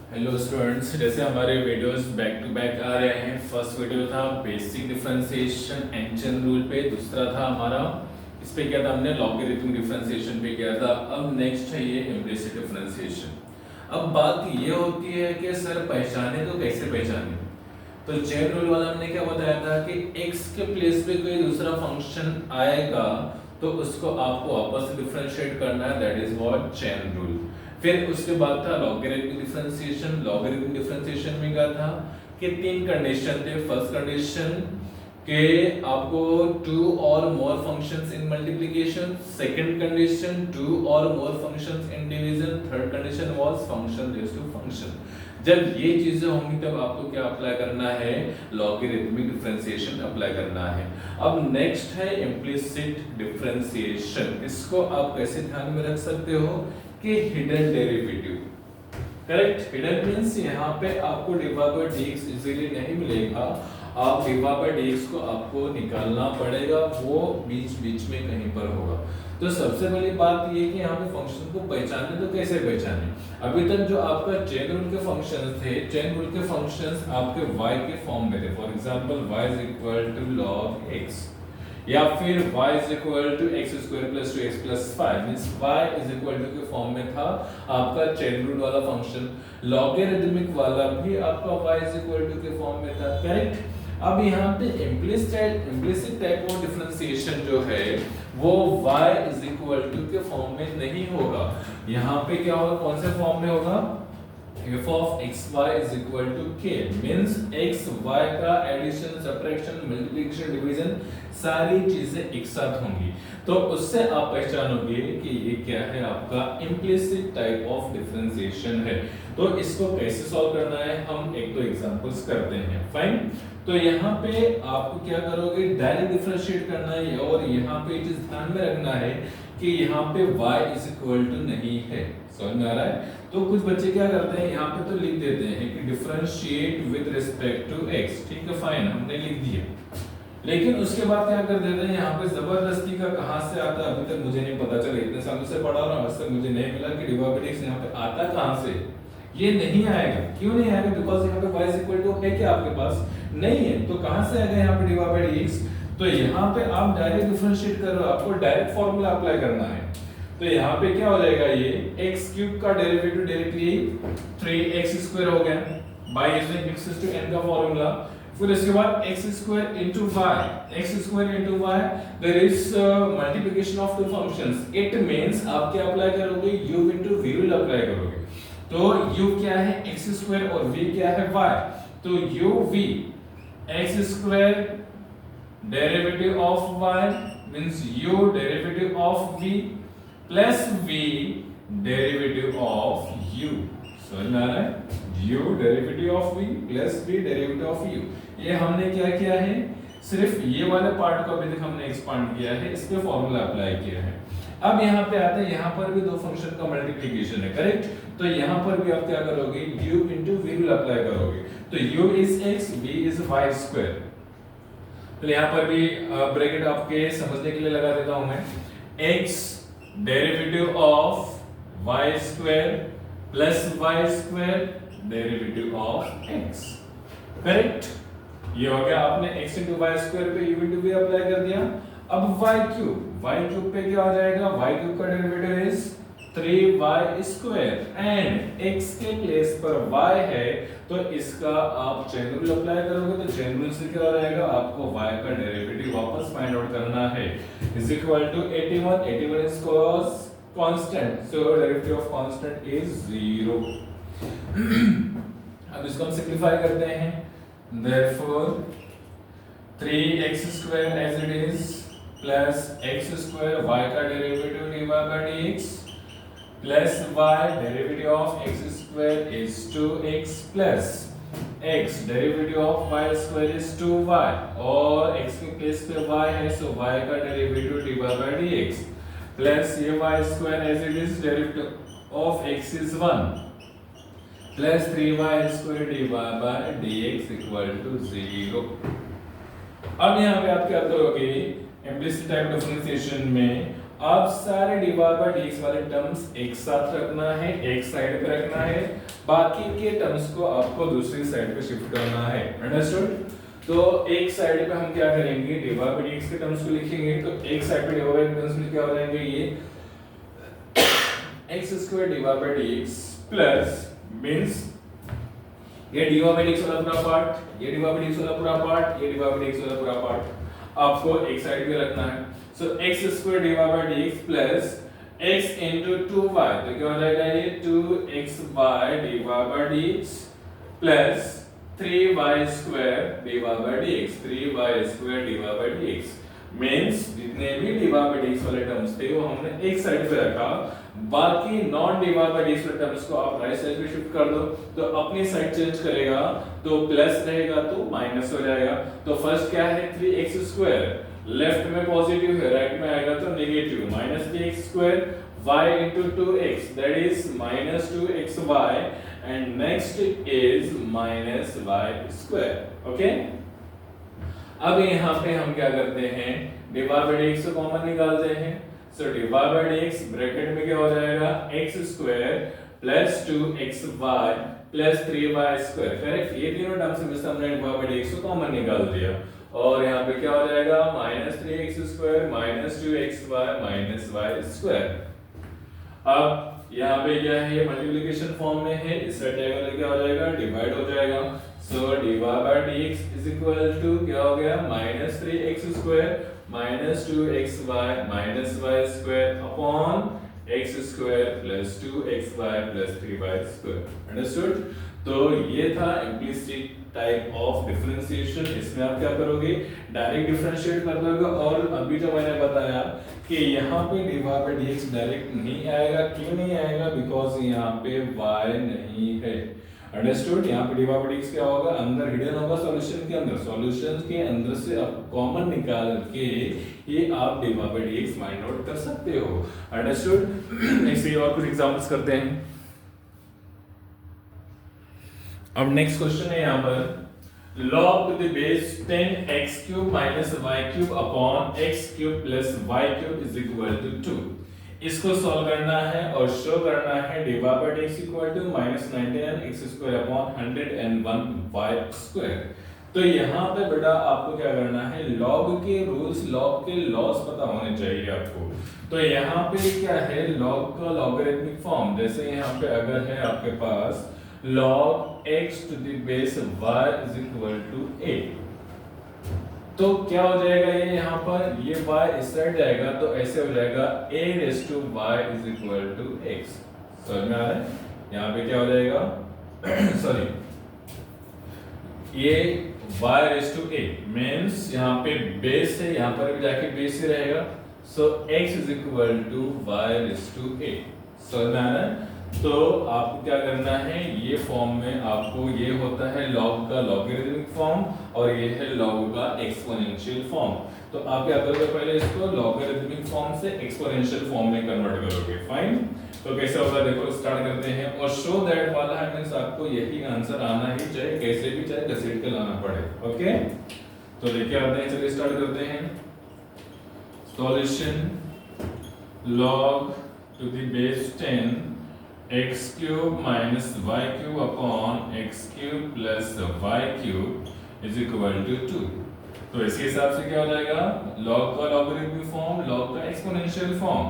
Hello students, जैसे हमारे videos back to back आ रहे हैं। फर्स्ट वीडियो था basic differentiation and chain rule पे, दूसरा था हमारा इस पे क्या था, हमने लॉगरिथमिक डिफरेंशिएशन पे किया था। अब नेक्स्ट है ये इम्प्लिसिट डिफरेंशिएशन। अब बात ये होती है कि सर पहचाने तो कैसे पहचाने। तो चेन रूल वाला हमने क्या बताया था कि x के प्लेस पे कोई दूसरा फंक्शन आएगा तो उसको आपको वापस से डिफरेंशिएट करना है, that is what chain rule. फिर उसके बाद था लॉगरिथमिक डिफरेंशिएशन। लॉगरिथमिक डिफरेंशिएशन में क्या था कि तीन कंडीशन थे। फर्स्ट कंडीशन के आपको two or more functions in multiplication, second condition two or more functions in division, third condition was function raise to function. जब ये चीजें होंगी तब आपको क्या अप्लाई करना है, लॉगरिथमिक डिफरेंशिएशन अप्लाई करना है। अब नेक्स्ट है इम्प्लिसिट डिफरेंशिएशन। इसको आप कैसे ध्यान में रख सकते हो कि hidden derivative. Correct, hidden means यहाँ पे आपको डिवा बाय dx इजीली नहीं मिलेगा, आप डिवा बाय dx को आपको निकालना पड़ेगा, वो बीच बीच में कहीं पर होगा। तो सबसे पहली बात ये कि यहाँ पे फंक्शन को पहचानने तो कैसे पहचाने। अभी तक जो आपका चेन रूल के फंक्शंस थे, चेन रूल के फंक्शंस आपके y के फॉर्म में थे। For example y is equal to log x, या फिर y is equal to x square plus 2x plus 5 means y is equal to के फॉर्म में था आपका चेन रूल वाला फंक्शन। लॉगरिथमिक वाला भी आपका y is equal to के फॉर्म में था। करेक्ट। अब यहाँ पे इम्प्लिसिट टाइप ऑफ डिफरेंशिएशन जो है वो y is equal to के फॉर्म में नहीं होगा। यहाँ पे क्या होगा, कौन से फॉर्म में होगा, f of xy is equal to k means x y का एडिशन, सब्ट्रैक्शन, मल्टीप्लिकेशन, डिवीजन सारी चीजें एक साथ होंगी। तो उससे आप पहचानोगे कि ये क्या है, आपका इम्प्लिसिट टाइप ऑफ डिफरेंशिएशन है। तो इसको कैसे सॉल्व करना है, हम एक दो एग्जांपल्स करते हैं। फाइन। तो यहाँ पे आपको क्या करोगे, डायरेक्ट डिफरेंशिएट करना है, और यहाँ पे चीज ध्यान में रखना है कि यहाँ पे y is equal to नहीं है। समझ में आ रहा है। तो कुछ बच्चे क्या करते हैं, यहाँ पे तो लिख देते हैं कि differentiate with respect to x। ठीक है, फाइन, हमने लिख दिया। लेकिन उसके बाद क्या कर देते हैं, यहाँ पे जबरदस्ती का कहाँ से आता है, अभी तक मुझे नहीं पता चला, इतने सालों से पढ़ा रहा हूँ, आज तक मुझे नहीं मिला कि डिवा बाय dx यहाँ पे आता कहाँ से। ये नहीं आएगा। क्यों नहीं आएगा, बिकॉज यहाँ पे y is equal to है क्या आपके पास, नहीं है। तो कहाँ से आएगा यहाँ पे डिवा बाय dx। तो यहाँ पे आप डायरेक्ट डिफरेंशिएट कर रहे हो, आपको डायरेक्ट फॉर्मूला अप्लाई करना है। तो यहाँ पे क्या हो जाएगा, ये x क्यूब का डेरिवेटिव डायरेक्टली 3x स्क्वायर हो गया by using x to n का फॉर्मूला। फिर इसके बाद x square into y, there is multiplication of two functions. It means आप क्या अप्लाई करोगे, u into v will apply करोगे। तो u क्या है, x स्क्वायर, और v क्या है, y। तो u v x square derivative of y means u derivative of v plus v derivative of u। समझ में आ रहा है, u derivative of v plus v derivative of u। ये हमने क्या किया है, सिर्फ ये वाले पार्ट को अभी तक हमने एक्सपांड किया है, इस पे फॉर्मूला अप्लाई किया है। अब यहाँ पे आता है, यहाँ पर भी दो फंक्शन का मल्टीप्लिकेशन है। करेक्ट। तो यहाँ पर भी आप क्या करोगे, u into v will apply करोगे। तो u is x, v is y square. तो यहाँ पर भी ब्रैकेट आपके समझने के लिए लगा देता हूं मैं, x derivative of y square plus y square derivative of x। Correct. ये हो गया, आपने x into y स्क्वायर पे u into v अप्लाई कर दिया। अब y क्यूब पे क्या हो जाएगा, y क्यूब का derivative is 3y square and x के प्लेस पर y है, तो इसका आप चेन रूल अप्लाई करोगे। तो चेन रूल से क्या हो जाएगा, आपको y का डेरिवेटिव वापस फाइंड आउट करना है, is equal to 81 is constant, so derivative of constant is 0। अब इसको हम सिंपलीफाई करते हैं, therefore 3x square as it is plus x square, y का derivative dy by dx plus y derivative of x square is 2x plus x derivative of y square is 2y, और x के place पे y है, so y का derivative dy by dx plus ये y square as it is derivative of x is 1 plus 3y square dy by dx equal to 0। अब यहाँ पे आप क्या करोगे, इम्प्लिसिट टाइप डिफरेंशिएशन में अब सारे डिवाइड बाय dx वाले टर्म्स एक साथ रखना है, एक साइड पे रखना है, बाकी के टर्म्स को आपको दूसरी साइड पे शिफ्ट करना है। अंडरस्टूड? तो एक साइड पे हम क्या करेंगे, डिवाइड बाय dx के टर्म्स को लिखेंगे। तो एक साइड पे डिवाइड बाय टर्म्स में क्या हो जाएंगे, ये x square divide by dx plus means ये डिवाइड बाय dx वाला पूरा पार्ट, ये डिवाइड बाय dx वाला पूरा पार्ट, ये डिवाइड बाय dx वाला पूरा पार्ट आपको एक साइड पे रखना है। सो x square divide by dx plus x into 2y, तो क्या हो जाएगा, ये 2xy divide by dx plus 3y square divide by dx, 3y square divide by dx means जितने भी डिवाइड बाय dx वाले टर्म्स थे वो हमने एक साइड पे रखा, बाकी नॉन डिवाइड बाय dx वाले टर्म्स को आप राइट साइड पे शिफ्ट कर दो। तो अपनी साइड चेंज करेगा तो प्लस रहेगा तो माइनस हो जाएगा। तो फर्स्ट क्या है, 3x स्क्वायर, लेफ्ट में पॉजिटिव है, राइट में आएगा तो negative, minus 3x square y into 2x, that is minus 2xy, and next is minus y square. Okay? अब यहाँ पे हम क्या करते हैं, डिवाइड बाय dx को कॉमन निकालते हैं। सो डिवाइड बाय dx ब्रैकेट में क्या हो जाएगा, x square plus 2xy plus 3y square. Correct? ये तीनों टर्म्स में से हमने डिवाइड बाय dx को कॉमन निकाल दिया और यहाँ पे क्या हो जाएगा, minus 3x square minus 2xy minus y square. अब यहाँ पे क्या है, मल्टीप्लिकेशन फॉर्म में है, इसका डायगोनल क्या हो जाएगा, डिवाइड हो जाएगा। So divide by dx is equal to क्या हो गया, minus 3x square minus 2xy minus y square upon x square plus 2xy plus 3y square. Understood? तो ये था इम्प्लिसिट टाइप ऑफ डिफरेंशिएशन। इसमें आप क्या करोगे, डायरेक्ट डिफरेंशिएट कर दोगे। और अभी जो मैंने बताया कि यहाँ पे डिवाइड बाय dx डायरेक्ट नहीं आएगा, क्यों नहीं आएगा, बिकॉज यहाँ पे y नहीं है। अंडरस्टूड? यहाँ पे डिवाइड बाय dx क्या होगा, अंदर हिडन होगा सॉल्यूशन के अंदर, सॉल्यूशन के अंदर से आप कॉमन निकाल के ये आप divide by dx find out कर सकते हो। अंडरस्टूड? नेक्स्ट और कुछ एग्जांपल्स करते हैं। अब नेक्स्ट क्वेश्चन है यहाँ पर log to the base 10x cube minus y cube upon x cube plus y cube is equal to 2। इसको सॉल्व करना है और शो करना है divide by dx equal to -99x square upon 101y square. तो यहाँ पे बेटा आपको क्या करना है, log के रूल्स, log के लॉस पता होने चाहिए आपको। तो यहाँ पे क्या है, log का लॉगरिथमिक फॉर्म, जैसे यहाँ पे अगर है आपके पास log x to the base y is equal to a, तो क्या हो जाएगा, ये यहाँ पर ये y इस साइड जाएगा तो ऐसे हो जाएगा a raised to y is equal to x। समझ में आ रहा है? यहाँ पे क्या हो जाएगा सॉरी, ये y raised to a means यहाँ पे बेस है, यहाँ पर भी जाके बेस ही रहेगा। सो x is equal to y raised to a। समझ में आ रहा है? तो आपको क्या करना है, ये फॉर्म में आपको ये होता है log का लॉगरिथमिक फॉर्म और ये है log का एक्सपोनेंशियल फॉर्म। तो आप क्या करोगे, पहले इसको लॉगरिथमिक फॉर्म से एक्सपोनेंशियल फॉर्म में कन्वर्ट करोगे। फाइन? तो कैसे होगा देखो, स्टार्ट करते हैं। और शो दैट वाला है मींस आपको यही आंसर आना ही चाहिए, कैसे भी चाहे घसीट के लाना पड़े। ओके, तो लेके आते हैं, चलिए स्टार्ट करते हैं। Solution log to the base 10 x cube minus y cube upon x cube plus y cube is equal to 2। तो इसके हिसाब से क्या हो जाएगा, log का लॉगरिथमिक फॉर्म, log का एक्सपोनेंशियल फॉर्म।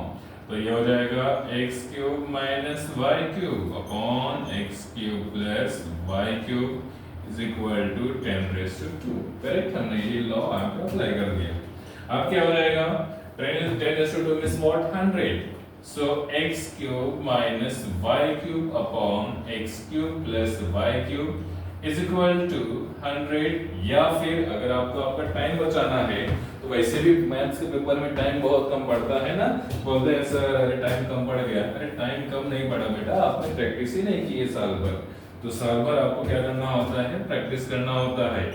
तो ये हो जाएगा x cube minus y cube upon x cube plus y cube is equal to 10 raised to 2। Correct? हमने ये लॉ यहाँ पे अप्लाई कर दिया। अब क्या हो जाएगा, 10 raised to 2 means what, 100। So x cube minus y cube upon x cube plus y cube is equal to 100। या फिर अगर आपको आपका टाइम बचाना है तो वैसे भी मैथ्स के पेपर में टाइम बहुत कम पड़ता है ना, बोलते हैं सर अरे टाइम कम पड़ गया। अरे टाइम कम नहीं पड़ा बेटा, आपने प्रैक्टिस ही नहीं की है साल भर। तो साल भर आपको क्या करना होता है, प्रैक्टिस करना होता है।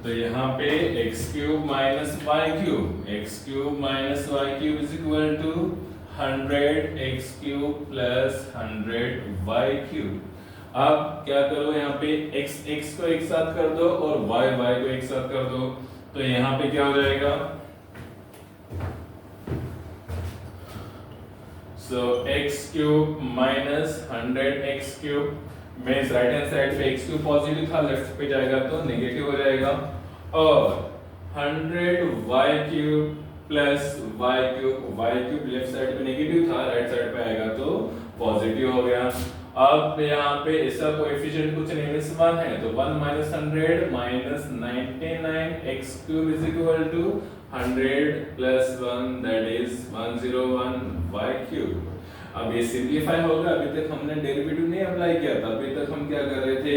तो यहाँ पे x cube minus y cube, x cube minus y cube is equal to 100 x cube plus 100 y cube. अब क्या करो, यहाँ पे x को एक साथ कर दो और y को एक साथ कर दो। तो यहाँ पे क्या हो जाएगा, so x cube minus 100 x cube means right hand side पे एक्स क्यूब पॉजिटिव था, लेफ्ट पे जाएगा तो नेगेटिव हो जाएगा, और 100 y cube plus y cube left side पे नेगेटिव था, राइट साइड पे आएगा तो पॉजिटिव हो गया। अब यहाँ पे इसका कोएफिशिएंट कुछ नहीं मींस 1 है, तो 1 minus 100 minus 99 x cube is equal to 100 plus 1 that is 101 y cube. अब ये सिंपलीफाई होगा, अभी तक हमने डेरिवेटिव नहीं अप्लाई किया था, अभी तक हम क्या कर रहे थे,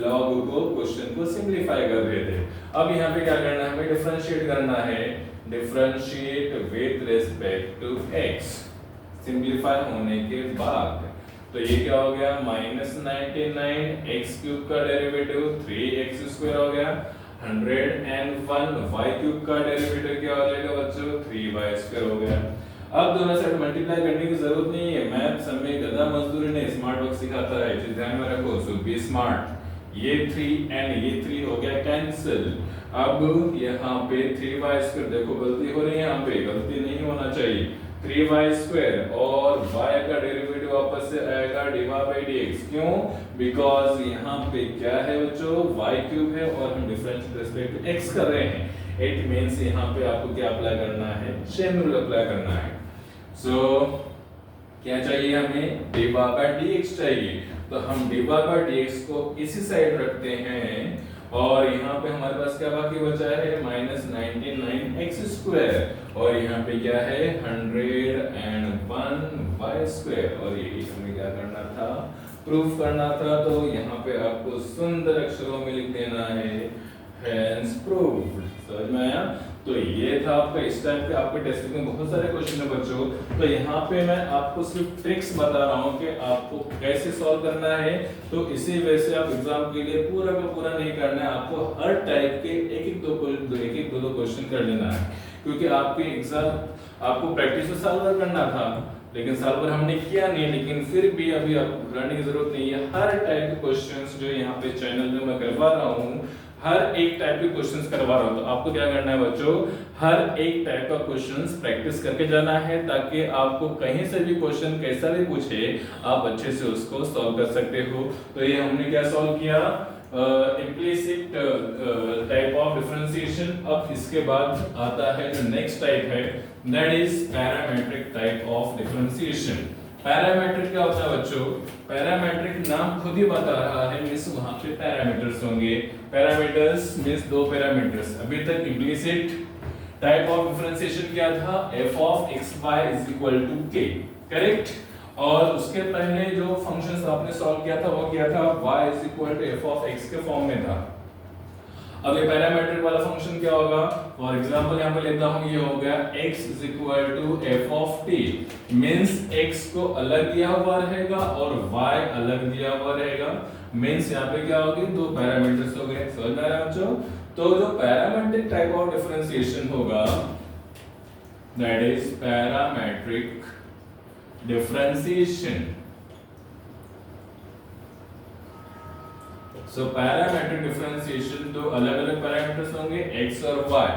लॉग को क्वेश्चन को सिंपलीफाई कर रहे थे। अब यहाँ पे क्या करना है, हमें डिफरेंशिएट करना है, differentiate with respect to x simplify होने के बाद, तो ये क्या हो गया, माइनस 99 एक्स क्यूब का डेरिवेटिव 3x स्क्वायर हो गया, 101 वाई क्यूब का डेरिवेटिव क्या हो जाएगा बच्चों, 3y स्क्वायर हो गया। अब दोनों साइड मल्टीप्लाई करने की जरूरत नहीं है, मैथ्स में गधा मजदूरी नहीं स्मार्ट वर्क सिखाता है, इसे ध्यान में रखो, सो बी स्मार्ट। ये 3 एंड ये 3 हो गया कैंसिल। अब यहाँ पे 3y स्क्वायर, देखो गलती हो रही है, यहाँ पे गलती नहीं होना चाहिए, 3y स्क्वायर और y का डेरिवेटिव वापस से आएगा dy by dx, क्यों, बिकॉज यहाँ पे क्या है बच्चों, y क्यूब है और हम डिफरेंस रिस्पेक्ट टू x कर रहे हैं, इट मींस यहाँ पे आपको क्या अप्लाई करना है, चेन रूल अप्लाई करना है। सो क्या चाहिए हमें, dy by dx चाहिए, तो हम dy by dx को इसी साइड रखते हैं, और यहाँ पे हमारे पास क्या बाकी बचा है, माइनस 99 एक्स स्क्वायर, और यहाँ पे क्या है 101 वाई स्क्वायर, और ये हमें क्या करना था, प्रूफ करना था, तो यहाँ पे आपको सुंदर अक्षरों में लिख देना है हेंस प्रूव्ड। समझ में आया? तो ये था आपका, इस टाइप के आपके टेस्ट में बहुत सारे क्वेश्चन है बच्चों, तो यहाँ पे मैं आपको सिर्फ ट्रिक्स बता रहा हूँ कि आपको कैसे सॉल्व करना है, तो इसी वजह से आप एग्जाम के लिए पूरा का पूरा नहीं करना है, आपको हर टाइप के एक एक दो क्वेश्चन कर लेना है, क्योंकि आपके एग्जाम आपको प्रैक्टिस तो साल भर करना था, लेकिन साल भर हमने किया नहीं, लेकिन फिर भी अभी आपको घबराने की जरूरत नहीं है, हर टाइप के क्वेश्चंस जो यहाँ पे चैनल में मैं करवा रहा हूँ, हर एक टाइप के क्वेश्चंस करवा रहा हूँ, तो आपको क्या करना है बच्चों, हर एक टाइप का क्वेश्चंस प्रैक्टिस करके जाना है, ताकि आपको कहीं से भी क्वेश्चन कैसा भी पूछे आप अच्छे से उसको सॉल्व कर सकते हो। तो ये हमने क्या सॉल्व किया, इम्प्लिसिट टाइप ऑफ डिफरेंशिएशन। अब इसके बाद आता है जो नेक्स्ट टाइप है, that is parametric type of differentiation. Parametric क्या होता है बच्चों, पैरामेट्रिक नाम खुद ही बता रहा है, मींस वहां पे पैरामीटर्स होंगे, पैरामीटर्स मींस दो पैरामीटर्स। अभी तक इम्प्लिसिट टाइप ऑफ डिफरेंशिएशन क्या था, f of xy is equal to k, correct, और उसके पहले जो फंक्शंस आपने सॉल्व किया था वो क्या था, y is equal to f of x के फॉर्म में था। अब ये पैरामीट्रिक वाला फंक्शन क्या होगा, फॉर एग्जांपल यहां पे लेता हूं, ये हो गया x is equal to f of t, means x को अलग दिया हुआ रहेगा और y अलग दिया हुआ रहेगा, मींस यहां पे क्या होगी, दो पैरामीटर्स हो गए। समझ में आ रहा है बच्चों? तो जो पैरामेट्रिक टाइप ऑफ डिफरेंशिएशन होगा, that is parametric differentiation. So parametric differentiation दो अलग अलग पैरामीटर्स होंगे x और y।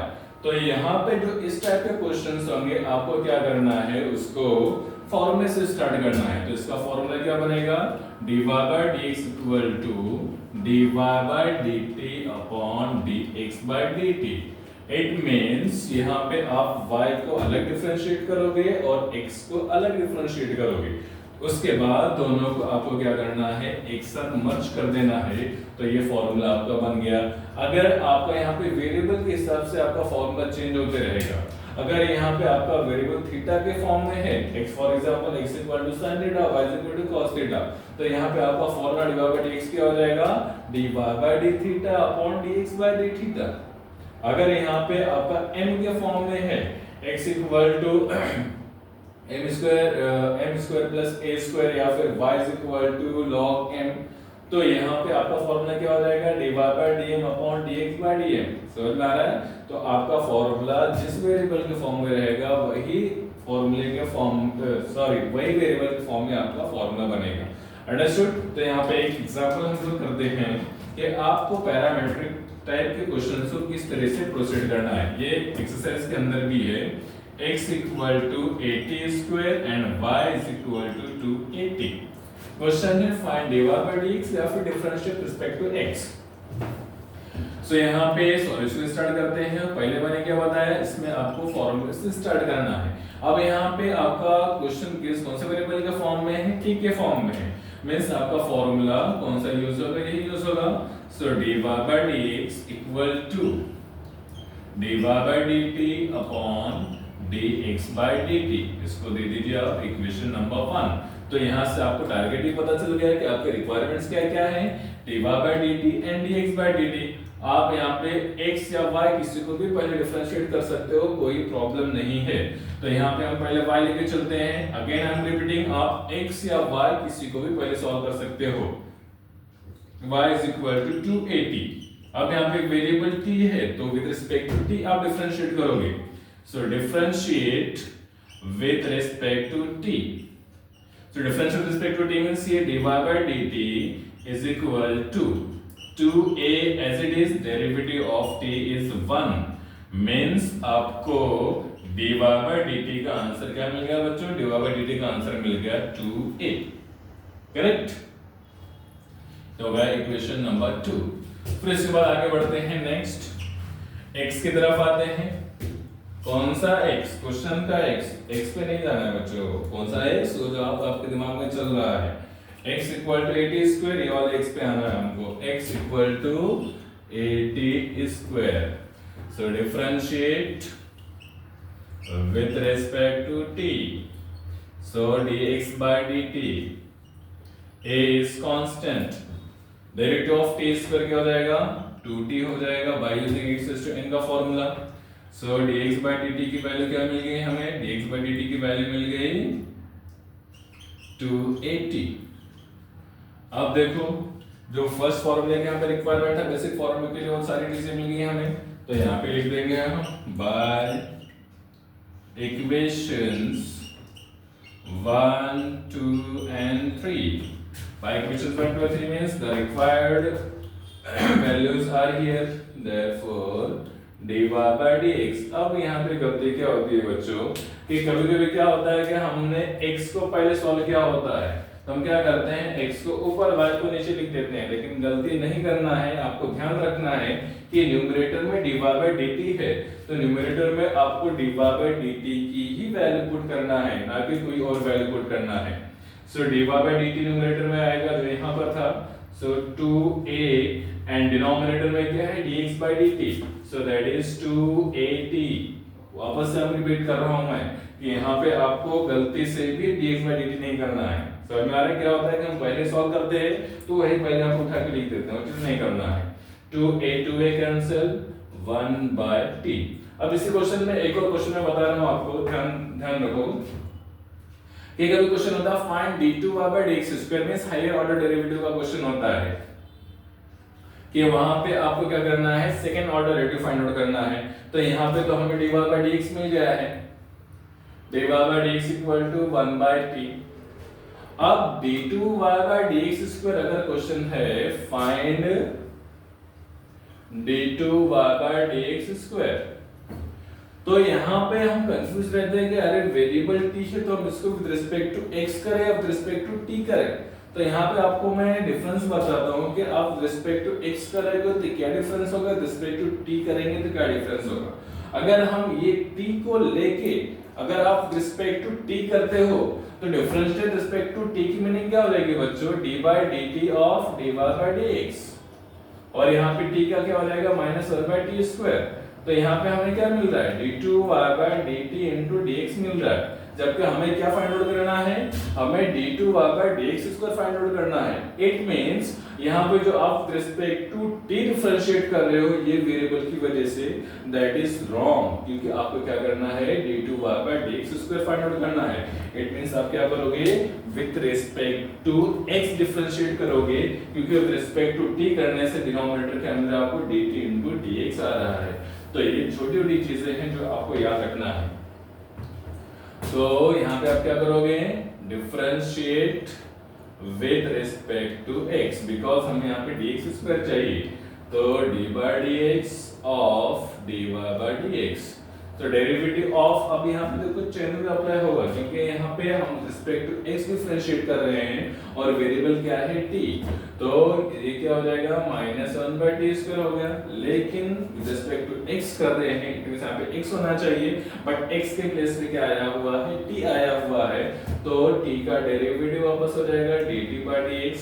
तो यहाँ पे जो इस टाइप के क्वेश्चंस होंगे, आपको क्या करना है, उसको फॉर्मूले से स्टार्ट करना है। तो इसका फॉर्मूला क्या बनेगा, dy by dx equal to dy by dt upon dx by dt। It means यहाँ पे आप y को अलग डिफरेंशिएट करोगे और x को अलग डिफरेंशिएट करोगे, उसके बाद दोनों को आपको क्या करना है, एक साथ मर्ज कर देना है, तो ये फॉर्मूला आपका बन गया। अगर आपका यहाँ पे वेरिएबल के हिसाब से आपका फॉर्मूला चेंज होते रहेगा, अगर यहाँ पे आपका वेरिएबल थीटा के फॉर्म में है, x for example x equal to sin theta, y equal to cos theta, तो यहाँ पे आपका फॉर्मूला dy by dx क्या हो जाएगा, dy by d theta upon dx by d theta. अगर यहाँ पे आपका m के फॉर्म में है, x equal to m square plus a square या फिर y is equal to log m, तो यहाँ पे आपका फॉर्मूला क्या हो जाएगा, dy by dm upon dx by dm। समझ में आ रहा है? तो आपका फॉर्मूला जिस वेरिएबल के फॉर्म में रहेगा वही फॉर्मूले के फॉर्म वही वेरिएबल के फॉर्म में आपका फॉर्मूला बनेगा। अंडरस्टूड? तो यहाँ पे एक एग्जांपल हम लोग करते हैं कि आपको पैरामेट्रिक टाइप के क्वेश्चंस को किस तरह से प्रोसीड करना है। ये एक्सरसाइज के अंदर भी है x equal to 80 square and y is equal to 280। Question है फाइंड dy by dx या फिर differentiate respect to x। So यहाँ पे सॉल्यूशन स्टार्ट करते हैं। पहले मैंने क्या बताया, इसमें आपको फॉर्मूला से स्टार्ट करना है। अब यहाँ पे आपका क्वेश्चन किस कौन से वेरिएबल के फॉर्म में है, t के फॉर्म में है, मींस आपका फॉर्मूला कौन सा यूज होगा, यही यूज होगा। So dy by dx equal to dy by dt upon dx by dt। इसको दे दीजिए आप इक्वेशन नंबर 1। तो यहाँ से आपको टारगेट ही पता चल गया कि आपके रिक्वायरमेंट्स क्या क्या है, dy by dt and dx by dt। आप यहाँ पे x या y किसी को भी पहले डिफरेंशिएट कर सकते हो, कोई प्रॉब्लम नहीं है। तो यहाँ पे हम पहले y लेके चलते हैं। अगेन आई एम रिपीटिंग, आप x या y किसी को भी पहले सॉल्व कर सकते हो। y is equal to 280। अब यहाँ पे वेरिएबल t है, तो विद रिस्पेक्ट टू t आप डिफरेंशिएट करोगे। So differentiate with respect to t। So difference with respect to t means here dy by dt is equal to 2a as it is, derivative of t is 1, means आपको dy by dt का answer क्या मिल गया बच्चों, dy by dt का answer मिल गया 2a। Correct, तो गया equation number 2। फिर इसके बाद आगे बढ़ते हैं नेक्स्ट, x की तरफ आते हैं। कौन सा x, क्वेश्चन का x पे नहीं जाना है बच्चों, कौन सा x जो आपके दिमाग में चल रहा है। x इक्वल टू 80 स्क्वायर, ये वाले x पे आना है हमको। x equal to 80 square. So differentiate with respect to t। So dx by dt, a is constant, derivative of t square क्या हो जाएगा, 2t हो जाएगा by using x to n का formula. So dx by dt की value क्या मिल गई हमें, dx by dt की वैल्यू मिल गई 280। अब देखो जो फर्स्ट फॉर्मूले के यहाँ पे रिक्वायरमेंट है, बेसिक फॉर्मूले के लिए बहुत सारी चीजें मिल गई हमें, तो यहाँ पे लिख देंगे हम by equations 1, 2 and 3। By equations 1, 2 and 3 means the required values are here, therefore dy by dx। अब यहाँ पे गलती क्या होती है बच्चों कि कभी-कभी क्या होता है कि हमने x को पहले सॉल्व किया होता है, तो हम क्या करते हैं x को ऊपर y को नीचे लिख देते हैं। लेकिन गलती नहीं करना है, आपको ध्यान रखना है कि न्यूमरेटर में dy by dt है, तो न्यूमरेटर में आपको dy by dt की ही वैल्यू पुट करना है, ना कि कोई और वैल्यू पुट करना है। सो dy by dt न्यूमरेटर में आएगा जो यहाँ पर था, सो 2a एंड डिनोमिनेटर में क्या है, dx by dt, so that is 280। वापस से हम रिपीट कर रहा हूं मैं कि यहाँ पे आपको गलती से भी dx by dt नहीं करना है। समझ में आ रहा है क्या होता है कि हम पहले सॉल्व करते हैं तो वही पहले हम उठा के लिख देते हैं, वो नहीं करना है। 2a cancel, 1 by t। अब इसी क्वेश्चन में एक और क्वेश्चन मैं बता रहा हूं आपको, ध्यान रखो कि कभी क्वेश्चन होता है find d2y by dx square, means higher order derivative का क्वेश्चन होता है कि वहां पे आपको क्या करना है, second order derivative find out करना है। तो यहाँ पे तो हमें dy by dx मिल गया है, dy by dx equal to 1 by t। अब d2y by dx स्क्वायर अगर क्वेश्चन है find d2y by dx square, तो यहाँ पे हम कंफ्यूज रहते हैं कि अरे वेरिएबल t है तो हम इसको विद रिस्पेक्ट टू x करें या विद रिस्पेक्ट टू t करें। तो यहाँ पे आपको मैं डिफरेंस बताता हूँ कि आप रिस्पेक्ट टू x करेंगे तो क्या डिफरेंस होगा, रिस्पेक्ट टू t करेंगे तो क्या डिफरेंस होगा। अगर हम ये t को लेके अगर आप रिस्पेक्ट टू t करते हो तो डिफरेंशिएट रिस्पेक्ट टू t की मीनिंग क्या हो जाएगी बच्चों, d by dt of dy by dx, और यहाँ पे t का क्या हो जाएगा, -1 by t स्क्वायर। तो यहाँ पे हमें क्या मिल रहा है, d2y by dt into dx मिल रहा है, जबकि हमें क्या फाइंड आउट करना है, हमें d2y by dx square find out करना है। इट मींस यहाँ पे जो आप रिस्पेक्ट टू t डिफरेंशिएट कर रहे हो ये वेरिएबल की वजह से, दैट इज रॉन्ग, क्योंकि आपको क्या करना है, d2y by dx square find out करना है। इट मींस आप क्या करोगे, with respect to x differentiate करोगे, क्योंकि विद रिस्पेक्ट टू t करने से डिनोमिनेटर के अंदर आपको dt into dx आ रहा है। तो ये छोटी छोटी चीजें हैं जो आपको याद रखना है। तो यहाँ पे आप क्या करोगे, differentiate with respect to x, because हमें यहाँ पे dx स्क्वायर चाहिए, तो d by dx of dy by dx। तो डेरिवेटिव ऑफ, अब यहाँ पे देखो चेन रूल अप्लाई होगा क्योंकि यहाँ पे हम रिस्पेक्ट टू x डिफरेंशिएट कर रहे हैं और वेरिएबल क्या है t, तो ये क्या हो जाएगा -1/t² हो गया। लेकिन रिस्पेक्ट टू x कर रहे हैं क्योंकि यहाँ पे x होना चाहिए, बट x के प्लेस पे क्या आया हुआ है, t आया हुआ है, तो t का डेरिवेटिव वापस हो जाएगा dt/dx।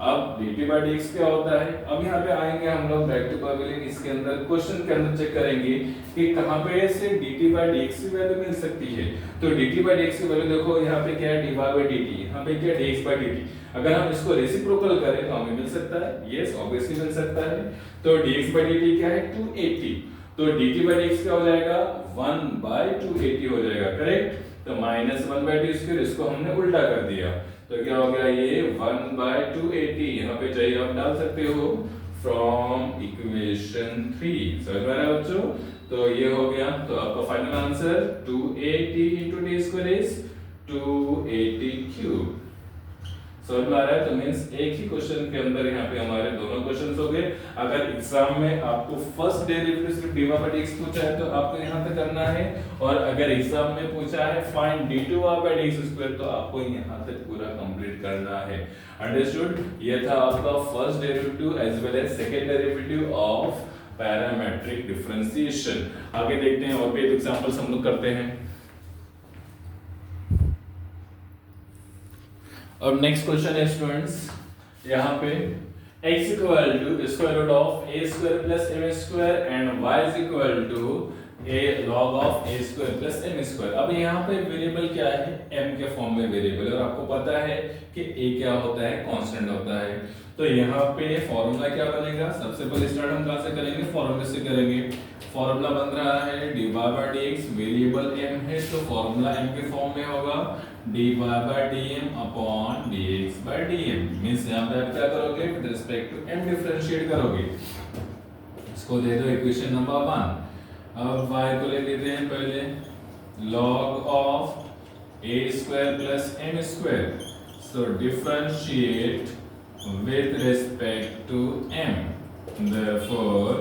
अब dt/dx क्या होता है, अब यहाँ पे आएंगे हम लोग बैक टू पवेलियन, इसके अंदर क्वेश्चन के अंदर चेक करेंगे कि कहां पे से dt/dx की वैल्यू मिल सकती है। तो dt/dx की वैल्यू देखो यहाँ पे क्या है, dy/dt, यहाँ पे क्या है dx/dt। अगर हम इसको रेसिप्रोकल करें तो हमें मिल सकता है, यस ऑब्वियसली मिल सकता है। तो dx/dt क्या है 280, तो dt/dx क्या हो जाएगा 1/280 हो जाएगा, करेक्ट। तो -1/2², इसको हमने उल्टा कर दिया तो क्या हो गया ये 1/280, यहाँ पे चाहिए आप डाल सकते हो फ्रॉम इक्वेशन 3। समझ में आ रहा है बच्चों, तो ये हो गया। तो आपका फाइनल आंसर 280 × d² इज 280³ समझ में आ रहा है। तो मींस एक ही क्वेश्चन के अंदर यहाँ पे हमारे दोनों क्वेश्चंस हो गए। अगर एग्जाम में आपको फर्स्ट डेरिवेटिव सिर्फ dy/dx पूछा है तो आपको यहाँ तक करना है, और अगर एग्जाम में पूछा है फाइंड d2/dx² तो आपको यहाँ तक पूरा कंप्लीट करना है। अंडरस्टूड। ये था आपका first derivative as well as second derivative of parametric differentiation. आगे देखते हैं और भी एग्जांपल्स हम लोग करते हैं। अब नेक्स्ट क्वेश्चन है स्टूडेंट्स, यहाँ पे x equal to square root of a² plus m² and y is equal to a log of a² plus m²। अब यहाँ पे वेरिएबल क्या है, m के फॉर्म में वेरिएबल, और आपको पता है कि a क्या होता है, कांस्टेंट होता है। तो यहाँ पे फॉर्मूला क्या बनेगा, सबसे पहले स्टार्ट हम कहाँ से करेंगे, फॉर्मूले से करेंगे। फॉर्मूला बन रहा है dy/dx, वेरिएबल m है तो फॉर्मूला m के फॉर्म में होगा dy/dm अपॉन dx/dm। मींस यहाँ पे आप क्या करोगे, with respect to m differentiate करोगे। इसको दे दो इक्वेशन नंबर 1। अब y को ले लेते हैं पहले, log of a² plus m², so differentiate with respect to m, therefore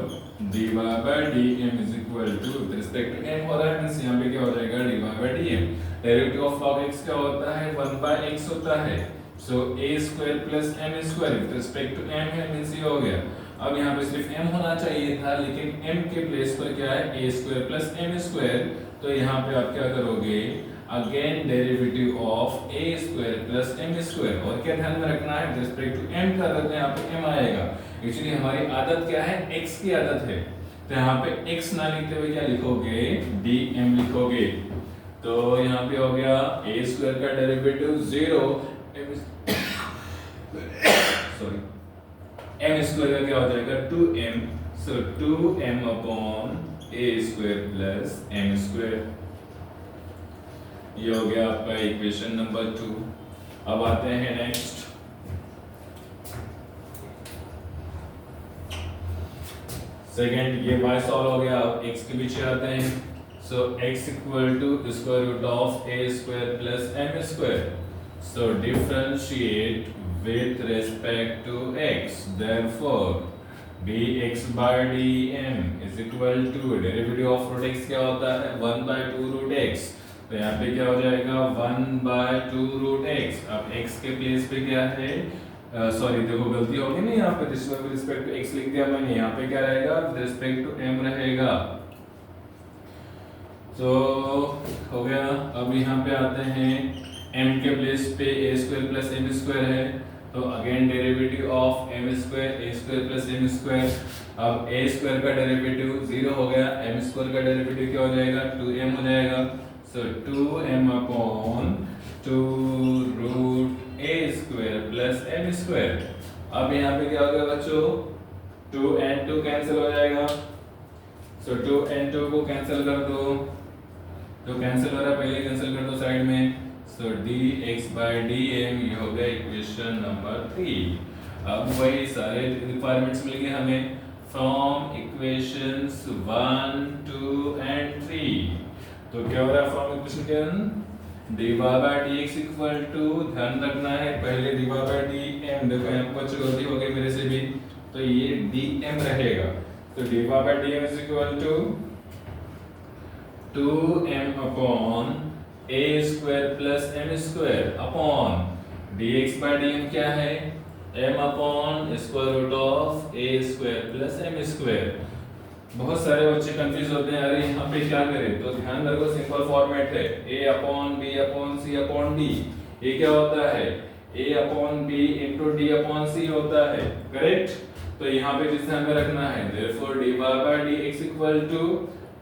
dy/dm is equal to with respect to m हो रहा है, मींस यहाँ पे क्या हो जाएगा dy/dm। Derivative of log x क्या होता है, 1/x होता है, सो a² plus m² with respect to m है, मींस ये हो गया। अब यहाँ पे सिर्फ m होना चाहिए था, लेकिन m के प्लेस पर क्या है a² प्लस m², तो यहाँ पे आप क्या करोगे, again derivative of a² plus m², और क्या ध्यान में रखना है, विद रिस्पेक्ट टू m का रखना है, यहाँ पे m आएगा। एक्चुअली हमारी आदत क्या है, x की आदत है, तो यहाँ पे x ना लिखते हुए क्या लिखोगे, dm लिखोगे। तो यहाँ पे हो गया a² का डेरिवेटिव 0, सॉरी m² का क्या हो जाएगा 2m, सो 2m upon a² plus m²। ये हो गया आपका इक्वेशन नंबर 2। अब आते हैं नेक्स्ट, सेकेंड। ये y सॉल्व हो गया, अब x के पीछे आते हैं। So x equal to square root of a² plus m², so differentiate with respect to x, therefore dx/dm is equal to derivative of root x क्या होता है 1/2 रूट x, तो यहाँ पे क्या हो जाएगा 1/2 रूट x। अब x के प्लेस पे क्या है, सॉरी देखो गलती होगी ना, यहाँ पे विद रिस्पेक्ट टू x लिख दिया मैंने, यहाँ पे क्या रहेगा विद रिस्पेक्ट टू m रहेगा। तो हो गया। अब यहाँ पे आते हैं m के प्लेस पे a² प्लस m² है, तो again derivative of m² a² plus m²। अब a² का डेरिवेटिव 0 हो गया, m² का डेरिवेटिव क्या हो जाएगा 2m हो जाएगा, सो 2m upon 2 root a² plus m²। अब यहाँ पे क्या हो गया बच्चों, 2 and 2 कैंसिल हो जाएगा, सो 2 and 2 को कैंसिल कर दो, तो कैंसिल हो रहा है, पहले कैंसिल कर दो साइड में, सो dx/dm ये हो गया इक्वेशन नंबर 3। अब वही सारे रिक्वायरमेंट्स मिल गए हमें फ्रॉम इक्वेशंस 1, 2 and 3। तो क्या हो रहा है from equation dy/dx equal to, ध्यान रखना है पहले dy/dm, देखो यहाँ कुछ गलती हो गई मेरे से भी, तो ये dm रहेगा, तो dy/dm is equal to 2m upon a square plus m square upon dx by dm क्या है, m upon square root of a square plus m square. बहुत सारे बच्चे कंफ्यूज होते हैं, अरे यहाँ पे क्या करें, तो ध्यान रखो सिंपल फॉर्मेट है a upon b upon c upon d। ये क्या होता है, a upon b into d upon c होता है, करेक्ट। तो यहाँ पे जिसे हमें रखना है, therefore dy by dx equal to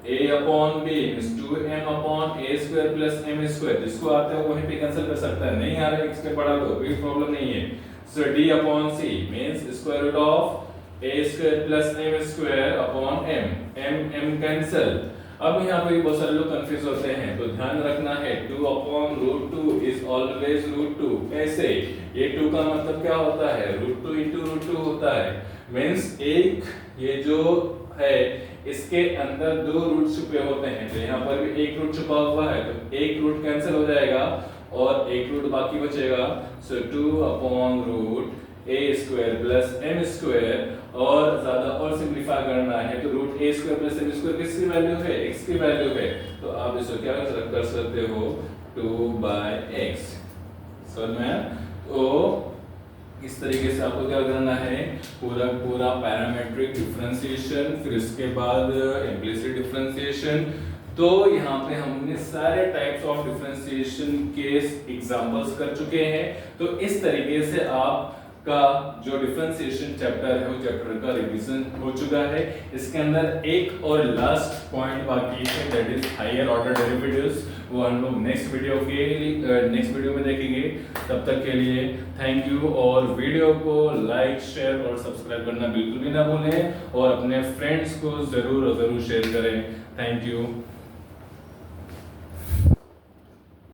a upon b means 2m upon a square plus m square. जिसको आता है वहीं पे कैंसिल कर सकता है, नहीं आ रहा है x पे बढ़ा दो, कोई प्रॉब्लम नहीं है। So d upon c means square root of a square plus m square upon m cancel. अब यहाँ पे बहुत सारे लोग कंफ्यूज होते हैं, तो ध्यान रखना है 2 upon root 2 is always root 2। कैसे, ये 2 का मतलब क्या होता है, रूट 2 इंटू रूट 2 होता है। मींस एक ये जो है इसके अंदर 2 रूट छुपे होते हैं, तो यहाँ पर भी एक रूट छुपा हुआ है, तो एक रूट कैंसिल हो जाएगा और एक रूट बाकी बचेगा। So 2 upon root a square plus m square, और ज्यादा और सिंपलीफाई करना है तो root a square plus m square किसकी वैल्यू है, x की वैल्यू है, तो आप इसको क्या कर सकते हो 2 बाय x। समझ में, तो इस तरीके से आपको क्या करना है, पूरा पैरामेट्रिक डिफरेंशिएशन, फिर इसके बाद इम्प्लिसिट डिफरेंशिएशन। तो यहाँ पे हमने सारे टाइप्स ऑफ डिफरेंशिएशन के एग्जांपल्स कर चुके हैं। तो इस तरीके से आप का जो डिफरेंशिएशन चैप्टर है वो चैप्टर का रिवीजन हो चुका है। इसके अंदर एक और लास्ट पॉइंट बाकी है, that is higher order derivatives. वो हम लोग नेक्स्ट वीडियो में देखेंगे। तब तक के लिए थैंक यू, और वीडियो को लाइक शेयर और सब्सक्राइब करना बिल्कुल भी ना भूलें, और अपने फ्रेंड्स को जरूर शेयर करें। Thank you.